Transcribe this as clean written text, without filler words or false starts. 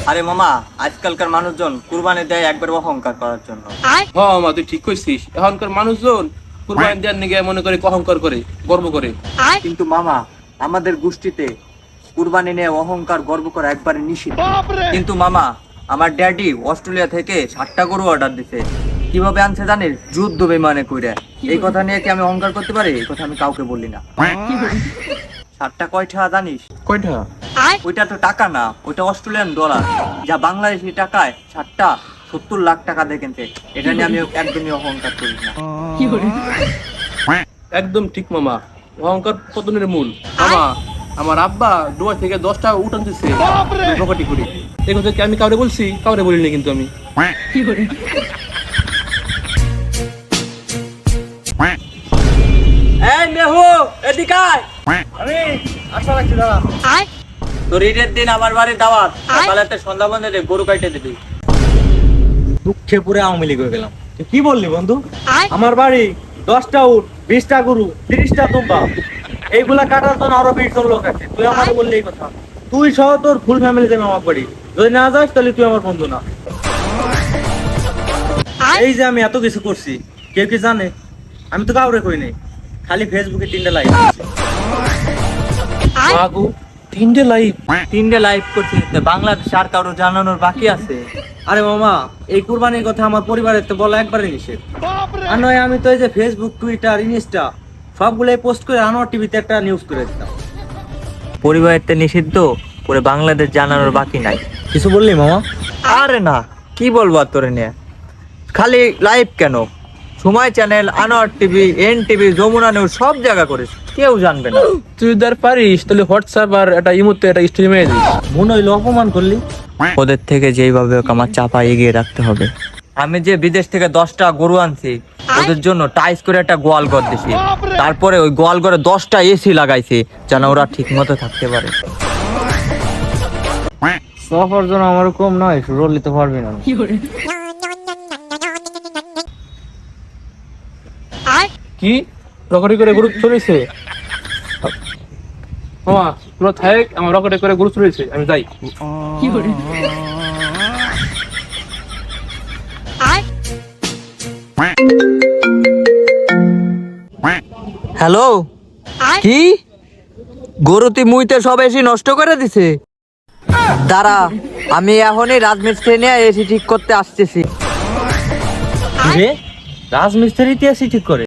আরে মামা, আজকালকার মানুষজন কুরবানি দেয় একবার অহংকার করার জন্য। হ্যাঁ মামা, তুই ঠিক কইছিস। এখনকার মানুষজন কুরবানি দেওয়ার নিগে মনে করে অহংকার করে, গর্ব করে। কিন্তু মামা, আমাদের গোষ্ঠীতে কুরবানি নিয়ে অহংকার গর্ব করা একবারে নিষিদ্ধ। কিন্তু মামা, আমার ড্যাডি অস্ট্রেলিয়া থেকে 60টা গরু অর্ডার দিছে। কিভাবে আনছে জানিস? যুদ্ধ বিমানে কইরা। এই কথা নিয়ে কি আমি অহংকার করতে পারি? এই কথা আমি কাউকে বলি না। 60টা কয়টা জানিস? কয়টা? ওইটা তো টাকা না, ওইটা অস্ট্রেলিয়ান ডলার, যা বাংলাদেশি টাকায় 60টা 70 লাখ টাকা দিয়ে কিনছে। এটা নিয়ে আমি একদমই অহংকার করি না। একদম ঠিক মামা, অহংকার পতনের মূল। মামা, আমার আব্বা দুবাই থেকে 10টা উট আনতেছে পকেটি করে। এই কথা কি আমি কাউরে বলছি? কাউরে বলিনি কিন্তু আমি। এই মেহু, এদিকে আয়। আমি আশা রাখছি, দাঁড়া। তোর ঈদের দিন আমার বাড়ি দাওয়াত, সকালেতে সন্ধ্যা বন্ধে গরু কাটে দিবি। দুঃখে পুরে আওয়ামী লীগ হয়ে গেলাম। তুই কি বললি বন্ধু? আমার বাড়ি 10টা উট, 20টা গরু, 30টা দুম্বা, এইগুলা কাটার জন্য আরো 20 জন লোক আছে। তুই আমার বললি এই কথা? তুই সহ তোর ফুল ফ্যামিলি যাবে আমার বাড়ি। যদি না যাস তাহলে তুই আমার বন্ধু না। এই যে আমি এত কিছু করছি, কেউ কি জানে? আমি তো কাউরে কই নাই, খালি ফেসবুকে 3টা লাইক দিয়েছি। আগু 3টে লাইভ। 3টে লাইভ করছি, বাংলাদেশ আর কারো জানানোর বাকি আছে? আরে মামা, এই কুরবানির কথা আমার পরিবারের তো বলা একবারে নিষেধ। আর নয়, আমি তো এই যে ফেসবুক, টুইটার, ইনস্টা সবগুলাই পোস্ট করে আনোয়ার টিভিতে একটা নিউজ করে দিতাম। পরিবারের নিষিদ্ধ পুরো বাংলাদেশ জানানোর বাকি নাই। কিছু বললি মামা? আরে না, কি বলবো আর তোরে নিয়ে। খালি লাইভ কেন, Somoy channel, Anwar TV, N TV, Jamuna news সব জায়গা করিস, কেউ জানবে না। তুই যদি পারিস তাহলে হোয়াটসঅ্যাপ আর একটা ইমোতে একটা স্টোরি মেরে দিস। মনে হইলো অপমান করলি। ওদের থেকে যেইভাবে হোক আমার চাপা এগিয়ে রাখতে হবে। আমি যে বিদেশ থেকে 10টা গরু আনছি, ওদের জন্য টাইস করে একটা গোয়াল ঘর দিছি। তারপরে ওই গোয়াল ঘরে 10টা এসি লাগাইছি, যেন ওরা ঠিক মতো থাকতে পারে। সফর জন্য আমার কম নয়, রোল নিতে পারবি না। কি রকেটে করে গ্রুপ চলেছে? মামা তোরা থাক, আমার রকেটে করে গ্রুপ চলেছে, আমি যাই। হ্যালো, কি গরুতি মুইতে সব এসি নষ্ট করে দিছে? দাঁড়া, আমি এখনই রাজমিস্ত্রি নিয়ে এসি ঠিক করতে আসতেছি। রে, রাজমিস্ত্রি ইতিহাসই ঠিক করে?